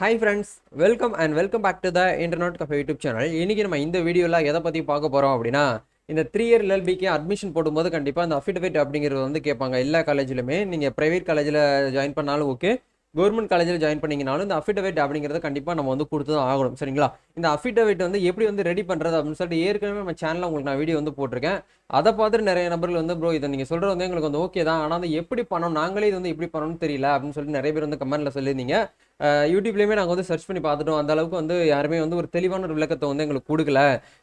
Hi friends, welcome back to the Internet Cafe YouTube channel. இன்னைக்கு நம்ம இந்த வீடியோல எதை பத்தி பார்க்க போறோம் அப்படின்னா இந்த 3 இயர் LLBக்கு அட்மிஷன் போடும்போது கண்டிப்பா அந்த அஃபிடவிட் அப்படிங்கிறது வந்து கேட்பாங்க. எல்லா காலேஜ்லயுமே நீங்க பிரைவேட் காலேஜ்ல ஜாயின் பண்ணாலும் ஓகே, கவர்மெண்ட் காலேஜ்ல ஜாயின் பண்ணீங்கனாலும் இந்த அஃபிடவிட் அப்படிங்கறத கண்டிப்பா நம்ம வந்து கொடுத்து தான் ஆகணும். சரிங்களா? இந்த அஃபிடவிட் வந்து எப்படி வந்து ரெடி பண்றது அப்படின்னு சொல்லிட்டு ஏற்கனவே நம்ம சேனல்ல உங்களுக்கு நான் வீடியோ வந்து போட்டிருக்கேன். அதை பார்த்துட்டு நிறைய நபர்கள் வந்து ப்ரோ இதை நீங்க சொல்றது வந்து எங்களுக்கு வந்து ஓகே தான், ஆனா வந்து எப்படி பண்ணணும், நாங்களே இது வந்து எப்படி பண்ணணும்னு தெரியல அப்படின்னு சொல்லிட்டு நிறைய பேர் வந்து கமெண்ட்ல சொல்லியிருந்தீங்க. யூடியூப்லேயுமே நாங்கள் வந்து சர்ச் பண்ணி பார்த்துட்டோம், அந்த அளவுக்கு வந்து யாருமே வந்து ஒரு தெளிவான ஒரு விளக்கத்தை வந்து எங்களுக்கு கொடுக்கல.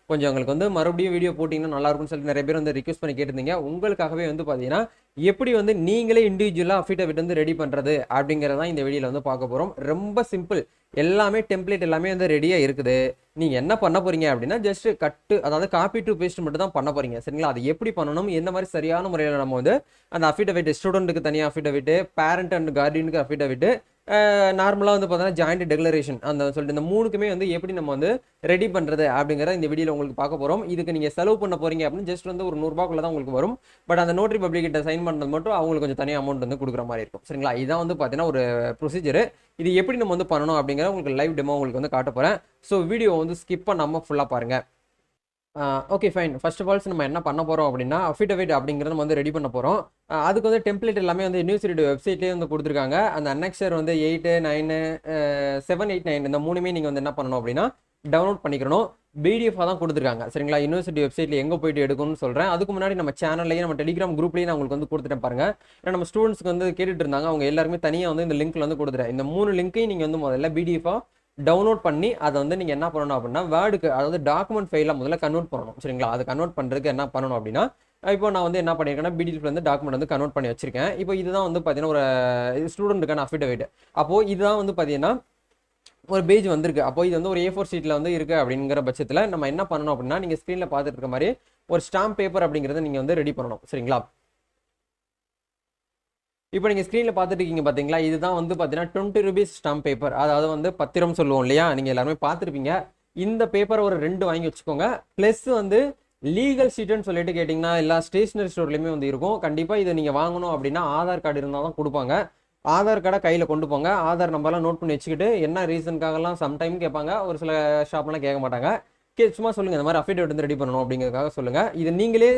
கொஞ்சம் எங்களுக்கு வந்து மறுபடியும் வீடியோ போட்டிங்கன்னா நல்லா இருக்கும்னு சொல்லிட்டு நிறைய பேர் வந்து ரிக்வெஸ்ட் பண்ணி கேட்டிருந்தீங்க. உங்களுக்காகவே வந்து பார்த்தீங்கன்னா எப்படி வந்து நீங்களே இண்டிவிஜுவலாக அஃபிடவிட் வந்து ரெடி பண்ணுறது அப்படிங்கிறதான் இந்த வீடியோவில் வந்து பார்க்க போகிறோம். ரொம்ப சிம்பிள், எல்லாமே டெம்ப்ளேட் எல்லாமே வந்து ரெடியாக இருக்குது. நீங்கள் என்ன பண்ண போறீங்க அப்படின்னா ஜஸ்ட் கட்டு, அதாவது காப்பி டு பேஸ்ட் மட்டும் தான் பண்ண போறீங்க. சரிங்களா? அது எப்படி பண்ணணும், எந்த மாதிரி சரியான முறையில் நம்ம வந்து அந்த அஃபிடவிட், ஸ்டூடெண்ட்டுக்கு தனியாக அஃபிடவிட், பேரண்ட் அண்ட் கார்டியனுக்கு அஃபிடவிட், நார்மலாக வந்து பார்த்தீங்கன்னா ஜாயிண்ட் டெக்ளரேஷன் அந்த சொல்லிட்டு இந்த மூணுக்குமே வந்து எப்படி நம்ம வந்து ரெடி பண்ணுறது அப்படிங்கிற இந்த வீடியோவில் உங்களுக்கு பார்க்க போகிறோம். இதுக்கு நீங்கள் செலவு பண்ண போறீங்க அப்படின்னு ஜஸ்ட் வந்து ஒரு 100 ரூபாய்க்குள்ள தான் உங்களுக்கு வரும். பட் அந்த நோட்டரி பப்ளிக் கிட்ட சைன் பண்ணுறது மட்டும் அவங்களுக்கு கொஞ்சம் தனியாக அமௌண்ட் வந்து கொடுக்குற மாதிரி இருக்கும். சரிங்களா? இதான் வந்து பார்த்தீங்கன்னா ஒரு ப்ரொசீஜர். இது எப்படி நம்ம வந்து பண்ணணும் அப்படிங்கிற உங்களுக்கு லைவ் டெமோ உங்களுக்கு வந்து காட்ட போகிறேன். ஸோ வீடியோ வந்து ஸ்கிப் பண்ணாமல் ஃபுல்லாக பாருங்கள். Okay fine. First of all நம்ம என்ன பண்ண போகிறோம் அப்படின்னா அஃபிடவிட் அப்படிங்கிறத நம்ம வந்து ரெடி பண்ண போகிறோம். அதுக்கு வந்து டெம்ப்ளேட் எல்லாமே வந்து யூனிவர்சிட்டி வெப்சைட்லேயே வந்து கொடுத்துருக்காங்க. அந்த அன்னெக்சர் வந்து 8, 9, 7, 8, 9 இந்த மூணுமே நீங்கள் வந்து என்ன பண்ணணும் அப்படின்னா டவுன்லோட் பண்ணிக்கணும். பிடிஎஃபாக தான் கொடுத்துருக்காங்க. சரிங்களா? யூனிவர்சிட்டி வெப்சைட்டில் எங்கே போயிட்டு எடுக்கணும்னு சொல்கிறேன். அதுக்கு முன்னாடி நம்ம சேனல்லையே நம்ம டெலிகிராம் குரூப்லேயே நான் உங்களுக்கு வந்து கொடுத்துட்டேன் பாருங்க. ஏன்னா நம்ம ஸ்டூடெண்ட்ஸ்க்கு வந்து கேட்டுட்டு இருந்தாங்க, அவங்க எல்லாருமே தனியாக வந்து இந்த லிங்க்ல வந்து கொடுத்துட்டேன். இந்த 3 லிங்க்கையும் நீங்கள் வந்து முதல்ல பிடிஎஃபாக டவுன்லோட் பண்ணி அதை வந்து நீங்கள் என்ன பண்ணணும் அப்படின்னா வேர்டுக்கு, அதாவது டாக்குமெண்ட் ஃபைலில் முதல்ல கன்வெர்ட் பண்ணணும். சரிங்களா? அது கன்வெர்ட் பண்ணுறதுக்கு என்ன பண்ணணும் அப்படின்னா இப்போ நான் வந்து என்ன பண்ணியிருக்கேன்னா பிடிஎஃப்ல வந்து டாக்குமெண்ட் வந்து கன்வெர்ட் பண்ணி வச்சிருக்கேன். இப்போ இதுதான் வந்து பார்த்தீங்கன்னா ஒரு ஸ்டூடெண்ட்டுக்கான அஃபிடவிட். அப்போது இதுதான் வந்து பார்த்தீங்கன்னா ஒரு பேஜ் வந்திருக்கு. அப்போ இது வந்து ஒரு A4 ஷீட்டில் வந்து இருக்குது அப்படிங்கிற பட்சத்தில் நம்ம என்ன பண்ணணும் அப்படின்னா நீங்கள் ஸ்க்ரீனில் பார்த்துட்டு இருக்க மாதிரி ஒரு ஸ்டாம்ப் பேப்பர் அப்படிங்கிறத நீங்கள் வந்து ரெடி பண்ணணும். சரிங்களா? இப்போ நீங்கள் ஸ்க்ரீனில் பார்த்துட்டு இருக்கீங்க பார்த்தீங்களா, இதுதான் வந்து பார்த்தீங்கன்னா 20 ரூபீஸ் ஸ்டாம்ப் பேப்பர், அதாவது வந்து பத்திரம் சொல்லுவோம் இல்லையா, நீங்கள் எல்லாருமே பார்த்துருப்பீங்க. இந்த பேப்பரை ஒரு 2 வாங்கி வச்சுக்கோங்க. ப்ளஸ் வந்து லீகல் ஷீட்டுன்னு சொல்லிட்டு கேட்டிங்கன்னா எல்லா ஸ்டேஷனரி ஸ்டோர்லையுமே வந்து இருக்கும். கண்டிப்பாக இதை நீங்கள் வாங்கணும் அப்படின்னா ஆதார் கார்டு இருந்தால் தான் கொடுப்பாங்க. ஆதார் கார்டை கையில் கொண்டு போங்க. ஆதார் நம்பர்லாம் நோட் பண்ணி வச்சுக்கிட்டு என்ன ரீசனுக்காகலாம் சம்டைம் கேட்பாங்க, ஒரு சில ஷாப்லாம் கேட்க மாட்டாங்க. சும்மா சொல்லுங்கள் இந்த மாதிரி அஃபிடவிட் வந்து ரெடி பண்ணணும் அப்படிங்கிறதுக்காக சொல்லுங்கள். இது நீங்களே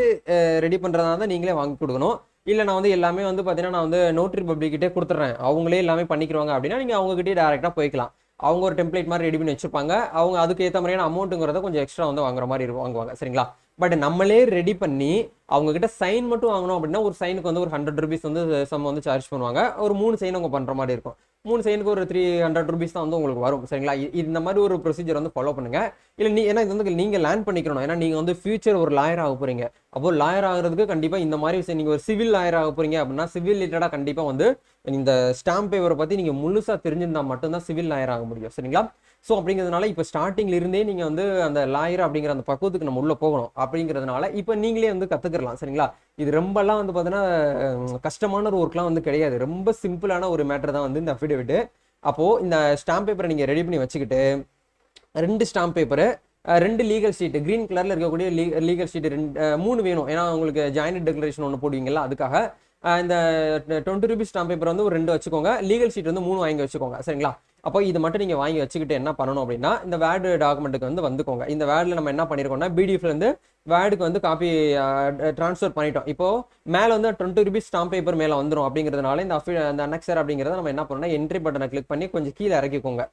ரெடி பண்ணுறதா தான் நீங்களே வாங்கி கொடுக்கணும். இல்லை நான் வந்து எல்லாமே வந்து பார்த்தீங்கன்னா நான் வந்து நோட்டரி பப்ளிக்கிட்டே கொடுத்துட்றேன், அவங்களே எல்லாமே பண்ணிக்கிறாங்க அப்படின்னா நீங்கள் அவங்ககிட்டயே டேரெக்டாக போய்க்கலாம். அவங்க ஒரு டெம்ப்ளேட் மாதிரி ரெடி பண்ணி வச்சிருப்பாங்க. அவங்க அதுக்கு ஏற்ற மாதிரியான அமௌண்ட்டுங்கிறத கொஞ்சம் எக்ஸ்ட்ரா வந்து வாங்குற மாதிரி வாங்குவாங்க. சரிங்களா? பட் நம்மளே ரெடி பண்ணி அவங்க கிட்ட சைன் மட்டும் வாங்கணும் அப்படின்னா ஒரு சைனுக்கு வந்து ஒரு 100 ரூபீஸ் வந்து சம் வந்து சார்ஜ் பண்ணுவாங்க. ஒரு 3 சைன் அவங்க பண்ணுற மாதிரி இருக்கும். 3 சைனுக்கு ஒரு 300 ரூபீஸ் தான் வந்து உங்களுக்கு வரும். சரிங்களா? இந்த மாதிரி ஒரு ப்ரொசீஜர் வந்து ஃபாலோ பண்ணுங்க. இல்லை ஏன்னா இது வந்து நீங்கள் லேர்ன் பண்ணிக்கணும். ஏன்னா நீங்கள் வந்து ஃபியூச்சர் ஒரு லாயர் ஆக போறீங்க. அப்போ லாயர் ஆகிறதுக்கு கண்டிப்பாக இந்த மாதிரி நீங்கள் ஒரு சிவில் லாயர் ஆக போறீங்க அப்படின்னா சிவில் ரிலேட்டடாக கண்டிப்பாக வந்து இந்த ஸ்டாம்ப் பேப்பரை பற்றி நீங்கள் முழுசாக தெரிஞ்சிருந்தா மட்டும்தான் சிவில் லாயர் ஆக முடியும். சரிங்களா? ஸோ அப்படிங்கிறதுனால இப்போ ஸ்டார்டிங்ல இருந்தே நீங்கள் வந்து அந்த லாயர் அப்படிங்கிற அந்த பக்குவத்துக்கு நம்ம உள்ள போகணும். அப்படிங்கிறதுனால இப்போ நீங்களே வந்து கற்றுக்கலாம். சரிங்களா? இது ரொம்பலாம் வந்து பார்த்தீங்கன்னா கஷ்டமான ஒரு ஒர்க்லாம் வந்து கிடையாது. ரொம்ப சிம்பிளான ஒரு மேட்டர் தான் வந்து இந்த அஃபிடவிட். அப்போது இந்த ஸ்டாம்ப் பேப்பரை நீங்கள் ரெடி பண்ணி வச்சுக்கிட்டு 2 stamp paper, 2 legal sheet, green கலரில் இருக்கக்கூடிய லீகல் ஷீட் 3 வேணும். ஏன்னா உங்களுக்கு ஜாயிண்ட் டெக்ளரேஷன் ஒன்று போடுவீங்களா, அதுக்காக இந்த 20 ரூபீஸ் ஸ்டாம்ப் பேப்பர் வந்து ஒரு 2 வச்சுக்கோங்க. லீகல் ஷீட் வந்து 3 வாங்கி வச்சுக்கோங்க. சரிங்களா? அப்போ இது மட்டும் நீங்கள் வாங்கி வச்சுக்கிட்டு என்ன பண்ணணும் அப்படின்னா இந்த வேர்டு டாக்குமெண்ட்டுக்கு வந்து வந்துக்கோங்க. இந்த வேர்டில் நம்ம என்ன பண்ணியிருக்கோம்னா பிடிஎஃப்ல இருந்து வேர்டுக்கு வந்து காப்பி ட்ரான்ஸ்ஃபர் பண்ணிட்டோம். இப்போ மேலே வந்து 20 ரூபீஸ் ஸ்டாம்ப் பேப்பர் மேலே வந்துடும். அப்படிங்கிறதுனால இந்த அனெக்சர் அப்படிங்கிறத நம்ம என்ன பண்ணணும்னா என்ட்ரி பட்டனை கிளிக் பண்ணி கொஞ்சம் கீழே இறக்கிக்கோங்க.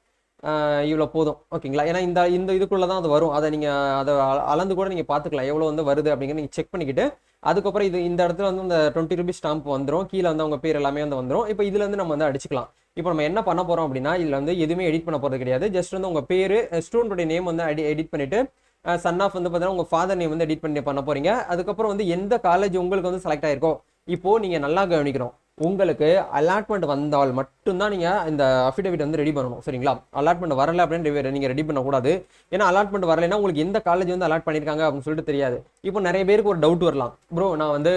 இவ்வளோ போதும். ஓகேங்களா? ஏன்னா இந்த இதுக்குள்ளே தான் அது வரும். அதை நீங்கள் அதை அளந்து கூட நீங்கள் பார்த்துக்கலாம் எவ்வளோ வந்து வருது அப்படிங்கிறத நீங்கள் செக் பண்ணிக்கிட்டு அதுக்கப்புறம் இந்த இடத்துல வந்து இந்த 20 ரூபீஸ் ஸ்டாம்ப் வந்துடும். கீழே வந்து அவங்க பேர் எல்லாமே வந்து வந்துடும். இப்போ இதுல இருந்து நம்ம வந்து அடிச்சுக்கலாம். இப்போ நம்ம என்ன பண்ண போறோம் அப்படின்னா இதில் வந்து எதுவுமே எடிட் பண்ண போகிறது கிடையாது. ஜஸ்ட் வந்து உங்கள் பேர், ஸ்டூடெண்டோட நேம் வந்து எடிட் பண்ணிட்டு சன் ஆஃப் வந்து பார்த்தீங்கன்னா உங்கள் ஃபாதர் நேம் வந்து எடிட் பண்ண போறீங்க. அதுக்கப்புறம் வந்து எந்த காலேஜ் உங்களுக்கு வந்து செலக்ட் ஆயிருக்கோ இப்போ நீங்கள் நல்லா கவனிக்கணும். உங்களுக்கு அலாட்மெண்ட் வந்தால் மட்டும்தான் நீங்கள் இந்த அஃபிடவிட் வந்து ரெடி பண்ணணும். சரிங்களா? அலாட்மெண்ட் வரல அப்படின்னு நீங்கள் ரெடி பண்ணக்கூடாது. ஏன்னா அலாட்மெண்ட் வரலைன்னா உங்களுக்கு எந்த காலேஜ் வந்து அலாட் பண்ணியிருக்காங்க அப்படின்னு சொல்லிட்டு தெரியாது. இப்போ நிறைய பேருக்கு ஒரு டவுட் வரலாம், ப்ரோ நான் வந்து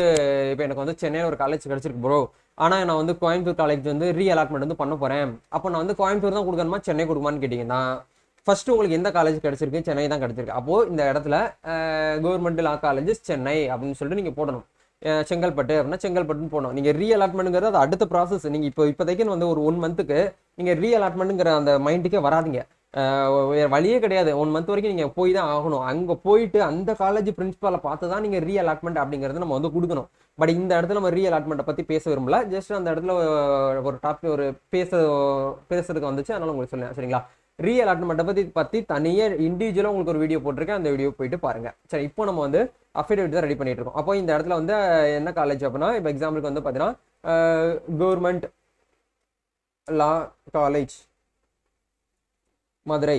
இப்போ எனக்கு வந்து சென்னையில் ஒரு காலேஜ் கிடைச்சிருக்கு ப்ரோ, ஆனால் நான் வந்து கோயம்புத்தூர் காலேஜ் வந்து அலாட்மெண்ட் வந்து பண்ண போகிறேன். அப்போ நான் வந்து கோயம்புத்தூர் தான் கொடுக்கணுமா சென்னை கொடுக்குமான்னு கேட்டிங்கன்னா ஃபர்ஸ்ட் உங்களுக்கு எந்த காலேஜ் கிடைச்சிருக்கு? சென்னை தான் கிடைச்சிருக்கு. அப்போது இந்த இடத்துல கவர்மெண்ட் லா காலேஜஸ் சென்னை அப்படின்னு சொல்லிட்டு நீங்கள் போடணும். செங்கல்பட்டு அப்படின்னா செங்கல்பட்டுன்னு போகணும். நீங்கள் அலாட்மெண்ட்ங்கிறது அது அடுத்த ப்ராசஸ். நீங்கள் இப்போதைக்கு வந்து ஒரு 1 மந்த்துக்கு நீங்கள் ரீஅலாட்மெண்ட்டுங்கிற அந்த மைண்டுக்கே வராதிங்க. வேறு வழியே கிடையாது. 1 மந்த் வரைக்கும் நீங்கள் போய் தான் ஆகணும். அங்கே போயிட்டு அந்த காலேஜ் பிரின்சிபாலை பார்த்து தான் நீங்கள் ரீஅலாட்மெண்ட் அப்படிங்கிறது நம்ம வந்து கொடுக்கணும். பட் இந்த இடத்துல நம்ம ரீஅலாட்மெண்ட்டை பற்றி பேச விரும்பல. ஜஸ்ட் அந்த இடத்துல ஒரு டாபிக் ஒரு பேசுறதுக்கு வந்துச்சு, அதனால உங்களுக்கு சொல்லுங்கள் சரிங்களா. ரீஅலாட்மெண்ட்டை பற்றி தனியாக இண்டிவிஜுவலாக உங்களுக்கு ஒரு வீடியோ போட்டிருக்கேன், அந்த வீடியோ போயிட்டு பாருங்கள். சரி, இப்போ நம்ம வந்து அஃபிடவிட் தான் ரெடி பண்ணிட்டு இருக்கோம். அப்போ இந்த இடத்துல வந்து என்ன காலேஜ் அப்படின்னா, இப்போ எக்ஸாம்பிளுக்கு வந்து பார்த்தீங்கன்னா கவர்மெண்ட் லா காலேஜ் மதுரை.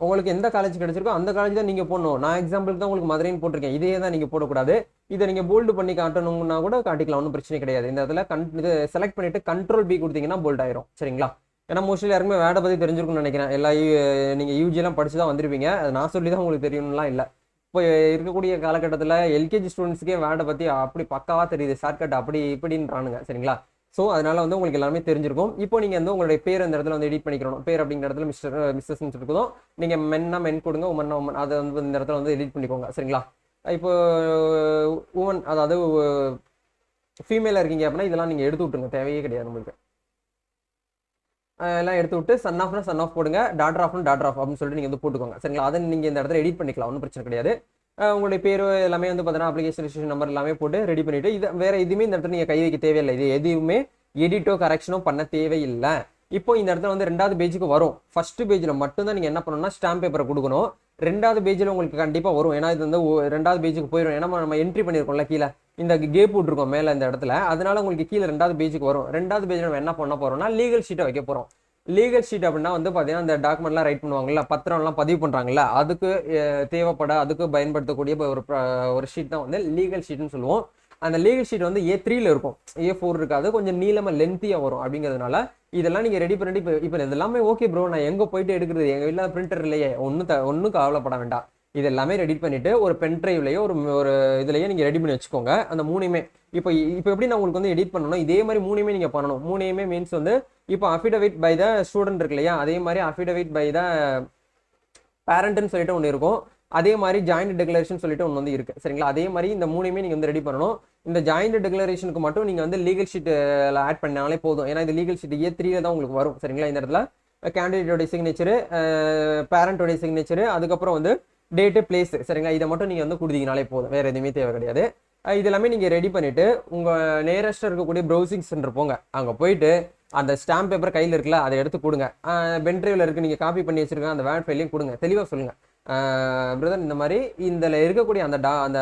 உங்களுக்கு எந்த காலேஜ் கிடைச்சிருக்கோ அந்த காலேஜ் தான் நீங்கள் போடணும். நான் எக்ஸாம்பிளுக்கு தான் உங்களுக்கு மதுரைன்னு போட்டிருக்கேன், இதே தான் நீங்கள் போடக்கூடாது. இதை நீங்கள் போல்டு பண்ணி காட்டணும்னா கூட காட்டிக்கலாம், ஒன்றும் பிரச்சனை கிடையாது. இந்த இடத்துல இது செலக்ட் பண்ணிட்டு Ctrl B கொடுத்தீங்கன்னா போல்ட் ஆயிரும் சரிங்களா. ஏன்னா மோஸ்ட்லி யாருமே வேடை பற்றி தெரிஞ்சிருக்கும்னு நினைக்கிறேன். எல்லா நீங்கள் யூஜியெல்லாம் படிச்சு தான் வந்திருப்பீங்க, அது நான் சொல்லி தான் உங்களுக்கு தெரியணும்லாம் இல்லை. இப்போ இருக்கக்கூடிய காலகட்டத்தில் எல்கேஜி ஸ்டூடெண்ட்ஸ்க்கே வேடை பற்றி அப்படி பக்காவாக தெரியுது, ஷார்ட்கட் அப்படி இப்படின்றானுங்க சரிங்களா. ஸோ அதனால வந்து உங்களுக்கு எல்லாமே தெரிஞ்சிருக்கும். இப்போ நீங்கள் வந்து உங்களுடைய பேர் இந்த இடத்துல வந்து எடிட் பண்ணிக்கணும். பேர் அப்படிங்கிற இடத்துல மிஸ்ஸஸ்ன்னு இருக்குதோ, நீங்கள் மென்னா மென் கொடுங்க, உமன்னா உமன், அதை வந்து இந்த இடத்துல வந்து எடிட் பண்ணிக்கோங்க சரிங்களா. இப்போ உமன் அதாவது ஃபீமேலாக இருக்கீங்க அப்படின்னா இதெல்லாம் நீங்கள் எடுத்து விட்டுருங்க, தேவையே கிடையாது உங்களுக்கு. எல்லாம் எடுத்து விட்டு சன் ஆஃப் போடுங்க, டாட்டர் ஆஃப் அப்படின்னு சொல்லிட்டு நீங்கள் வந்து போட்டுக்கோங்க சரிங்களா. அதை நீங்கள் இந்த இடத்துல எடிட் பண்ணிக்கலாம், ஒன்றும் பிரச்சனை கிடையாது. உங்களுடைய பேர் எல்லாமே வந்து பார்த்தீங்கன்னா அப்ளிகேஷன் ரிஜிஸ்ட்ரேஷன் நம்பர் எல்லாமே போட்டு ரெடி பண்ணிவிட்டு இது வேறு எதுவுமே இந்த இடத்துல நீங்கள் கை வைக்க தேவையில்லை. இது எதுவுமே எடிட்டோ கரெக்ஷனோ பண்ண தேவையில்லை. இப்போ இந்த இடத்துல வந்து 2வது பேஜுக்கு வரும். ஃபர்ஸ்ட் பேஜில் மட்டும்தான் நீங்கள் என்ன பண்ணணும்னா ஸ்டாம்ப் பேப்பரை கொடுக்கணும். 2வது பேஜில் உங்களுக்கு கண்டிப்பாக வரும், ஏன்னா இது வந்து 2வது பேஜுக்கு போயிடும். ஏன்னா நம்ம என்ட்ரி பண்ணியிருக்கோம்ல கீழே இந்த கேப் விட்டுருக்கோம் மேலே இந்த இடத்துல, அதனால உங்களுக்கு கீழே 2வது பேஜுக்கு வரும். 2வது பேஜில் நம்ம என்ன பண்ண போகிறோம்னா லீகல் ஷீட்டை வைக்க போகிறோம். லீகல் ஷீட் அப்படின்னா வந்து பார்த்தீங்கன்னா அந்த டாக்குமெண்ட்லாம் ரைட் பண்ணுவாங்கல்ல, பத்திரம்லாம் பதிவு பண்ணுறாங்கல்ல, அதுக்கு அதுக்கு பயன்படுத்தக்கூடிய ஒரு ஷீட் தான் வந்து லீகல் ஷீட்னு சொல்லுவோம். அந்த லீகல் ஷீட் வந்து A3ல இருக்கும், A4 இருக்காது, கொஞ்சம் நீளமாக லென்த்தியாக வரும். அப்படிங்கிறதுனால இதெல்லாம் நீங்கள் ரெடி பண்ணிட்டு இப்போ இதெல்லாமே ஓகே ப்ரோ, நான் எங்கே போயிட்டு எடுக்கிறது, எங்கள் வீட்டில் பிரிண்டர் இல்லையே, ஒன்றும் கவலைப்பட வேண்டாம். இது எல்லாமே ரெடி பண்ணிட்டு ஒரு பென் டிரைவ்லையோ ஒரு இதுலையோ நீங்கள் ரெடி பண்ணி வச்சுக்கோங்க. அந்த 3மே இப்போ எப்படி நான் உங்களுக்கு வந்து எடிட் பண்ணணும், இதே மாதிரி 3மே நீங்கள் பண்ணணும். 3மே மீன்ஸ் வந்து இப்போ அஃபிடவிட் பை த ஸ்டூடெண்ட் இருக்கு இல்லையா, அதே மாதிரி அஃபிடவிட் பை த பேரண்ட்னு சொல்லிட்டு ஒன்று இருக்கும், அதே மாதிரி ஜாயிண்ட் டிக்ளரேஷன் சொல்லிட்டு ஒன்று வந்து இருக்கு சரிங்களா. அதே மாதிரி இந்த 3மே நீங்கள் வந்து ரெடி பண்ணணும். இந்த ஜாயிண்ட் டிக்ளரேஷனுக்கு மட்டும் நீங்கள் வந்து லீகல் ஷீட்டில் ஆட் பண்ணாலே போதும், ஏன்னா இந்த லீகல் ஷீட் A3ல தான் உங்களுக்கு வரும் சரிங்களா. இந்த இடத்துல கேண்டிடேட்டோட சிக்னேச்சரு, பேரண்டோடைய சிக்னேச்சரு, அதுக்கப்புறம் வந்து டேட்டு பிளேஸ் சரிங்களா. இதை மட்டும் நீங்கள் வந்து கொடுத்தீங்கனாலே போதும், வேறு எதுவுமே தேவை கிடையாது. இது எல்லாமே நீங்கள் ரெடி பண்ணிவிட்டு உங்கள் நேரஸ்ட்டாக இருக்கக்கூடிய ப்ரௌசிங் சென்டர் போங்க. அங்கே போயிட்டு அந்த ஸ்டாம்ப் பேப்பர் கையில் இருக்குல்ல, அதை எடுத்து கொடுங்க. பென் டிரைவில் இருக்குது, நீங்கள் காப்பி பண்ணி வச்சுருக்கேன், அந்த வேர்ட் ஃபைலையும் கொடுங்க. தெளிவாக சொல்லுங்கள், பிரதர் இந்த மாதிரி இதில் இருக்கக்கூடிய அந்த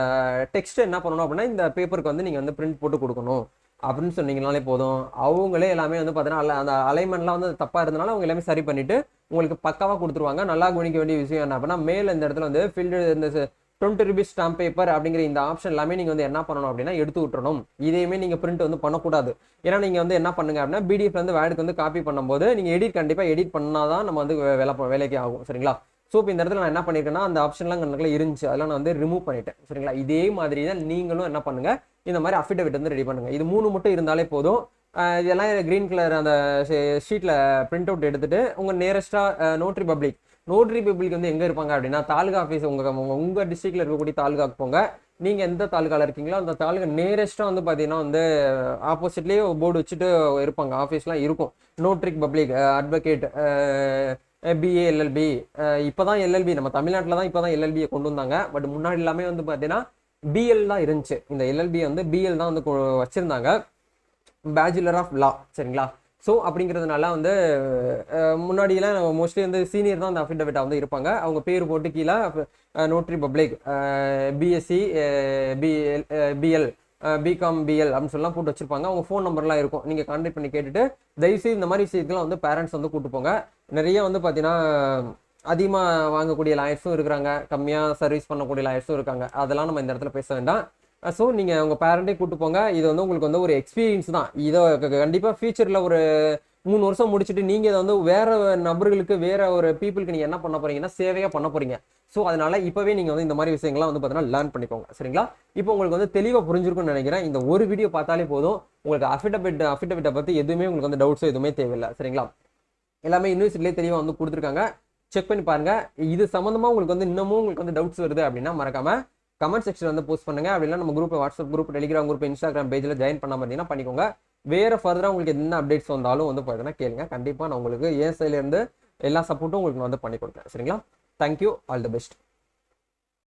டெக்ஸ்ட்டை என்ன பண்ணணும் அப்படின்னா இந்த பேப்பருக்கு வந்து நீங்கள் வந்து பிரிண்ட் போட்டு கொடுக்கணும் அப்படின்னு சொன்னீங்கனாலே போதும். அவங்களே எல்லாமே வந்து பார்த்தீங்கன்னா அந்த அலைன்மெண்ட்லாம் வந்து தப்பாக இருந்தனால அவங்க எல்லாமே சரி பண்ணிவிட்டு உங்களுக்கு பக்காவாக கொடுத்துருவாங்க. நல்லா கவனிக்க வேண்டிய விஷயம் என்ன அப்படின்னா, மேலே இந்த இடத்துல வந்து ஃபில்டு இந்த 20 rupees ஸ்டாம்ப் பேப்பர் அப்படிங்கிற இந்த ஆப்ஷன் எல்லாமே நீங்கள் வந்து என்ன பண்ணணும் அப்படின்னா எடுத்து விட்டுறணும். இதையுமே நீங்கள் பிரிண்ட் வந்து பண்ணக்கூடாது. ஏன்னா நீங்கள் வந்து என்ன பண்ணுங்க அப்படின்னா பிடிஎஃப்ல வந்து வேர்டுக்கு வந்து காப்பி பண்ணும்போது நீங்கள் கண்டிப்பாக எடிட் பண்ணாதான் நம்ம வந்து வேலைக்கு ஆகும் சரிங்களா. ஸோ இப்போ இந்த இடத்துல நான் என்ன பண்ணியிருக்கேன்னா அந்த ஆப்ஷன்லாம் கணக்கில் இருந்துச்சு, அதெல்லாம் நான் வந்து ரிமூவ் பண்ணிட்டேன் சரிங்களா. இதே மாதிரி தான் நீங்களும் என்ன பண்ணுங்க, இந்த மாதிரி அஃபிடவிட் வந்து ரெடி பண்ணுங்க. இது 3 மட்டும் இருந்தாலே போதும். இதெல்லாம் கிரீன் கலர் அந்த ஷீட்டில் பிரிண்ட் அவுட் எடுத்துட்டு உங்கள் நேரஸ்ட்டாக நோட்ரி பப்ளிக் வந்து எங்கே இருப்பாங்க அப்படின்னா தாலுகா ஆஃபீஸ், உங்கள் டிஸ்ட்ரிக்டில் இருக்கக்கூடிய தாலுகாக்கு போங்க. நீங்கள் எந்த தாலுகாவில் இருக்கீங்களோ அந்த தாலுகா நேரஸ்ட்டாக வந்து பார்த்தீங்கன்னா வந்து ஆப்போசிட்லேயே போர்டு வச்சுட்டு இருப்பாங்க, ஆஃபீஸ்லாம் இருக்கும். Notre public, advocate, BA LLB, இப்போ தான் LLB நம்ம தமிழ்நாட்டில் தான் இப்போ தான் LLBயை கொண்டு வந்தாங்க. பட் முன்னாடி எல்லாமே வந்து பார்த்தீங்கன்னா BL தான் இருந்துச்சு. இந்த LLB வந்து BL தான் வந்து வச்சுருந்தாங்க, பேச்சுலர் ஆஃப் லா சரிங்களா. ஸோ அப்படிங்கிறதுனால வந்து முன்னாடியெல்லாம் மோஸ்ட்லி வந்து சீனியர் தான் அந்த அஃபிடவிட்டாக வந்து இருப்பாங்க. அவங்க பேர் போட்டு கீழே notary public, BSc BL BCom BL அப்படின்னு சொல்லலாம் போட்டு வச்சிருப்பாங்க. அவங்க ஃபோன் நம்பர்லாம் இருக்கும், நீங்கள் கான்டாக்ட் பண்ணி கேட்டுட்டு தயவுசெய்து இந்த மாதிரி விஷயத்துக்குலாம் வந்து பேரண்ட்ஸ் வந்து கூப்பிட்டு போங்க. நிறைய வந்து பார்த்தீங்கன்னா அதிகமாக வாங்கக்கூடிய லாயர்ஸும் இருக்கிறாங்க, கம்மியாக சர்வீஸ் பண்ணக்கூடிய லாயர்ஸும் இருக்காங்க. அதெல்லாம் நம்ம இந்த இடத்துல பேச வேண்டாம். ஸோ நீங்கள் உங்கள் பேரண்ட்டே கூப்பிட்டு போங்க. இது வந்து உங்களுக்கு வந்து ஒரு எக்ஸ்பீரியன்ஸ் தான். இதை கண்டிப்பாக ஃபியூச்சரில் ஒரு 3 வருஷம் முடிச்சுட்டு நீங்கள் இதை வந்து வேற நபர்களுக்கு வேற ஒரு பீப்புளுக்கு நீங்கள் என்ன பண்ண போறீங்கன்னா சேவையாக பண்ண போறீங்க. ஸோ அதனால இப்போவே நீங்கள் வந்து இந்த மாதிரி விஷயங்கள்லாம் வந்து பார்த்தீங்கன்னா லேர்ன் பண்ணிக்கோங்க சரிங்களா. இப்போ உங்களுக்கு வந்து தெளிவாக புரிஞ்சிருக்கும்னு நினைக்கிறேன். இந்த ஒரு வீடியோ பார்த்தாலே போதும், உங்களுக்கு அஃபிடவிட்டை பற்றி எதுவுமே உங்களுக்கு வந்து டவுட்ஸோ எதுவுமே தேவையில்லை சரிங்களா. எல்லாமே யூனிவர்சிட்டிலே தெளிவாக வந்து கொடுத்துருக்காங்க, செக் பண்ணி பாருங்க. இது சம்மந்தமாக உங்களுக்கு வந்து இன்னமும் உங்களுக்கு வந்து டவுட்ஸ் வருது அப்படின்னா மறக்காம கமெண்ட் செக்ஷன் வந்து போஸ்ட் பண்ணுங்க. அப்படின்னா நம்ம group, WhatsApp group, Telegram group, Instagram பேஜில் ஜாயின் பண்ணாமல் இருந்தீங்கன்னா பண்ணிக்கோங்க. வேறு ஃபர்தராக உங்களுக்கு என்ன அப்டேட்ஸ் வந்தாலும் வந்து பார்த்தீங்கன்னா கேளுங்க. கண்டிப்பாக நான் உங்களுக்கு என் சைட்லேருந்து எல்லா சப்போர்ட்டும் உங்களுக்கு நான் வந்து பண்ணி கொடுக்குறேன். சரிங்களா? Thank you, all the best.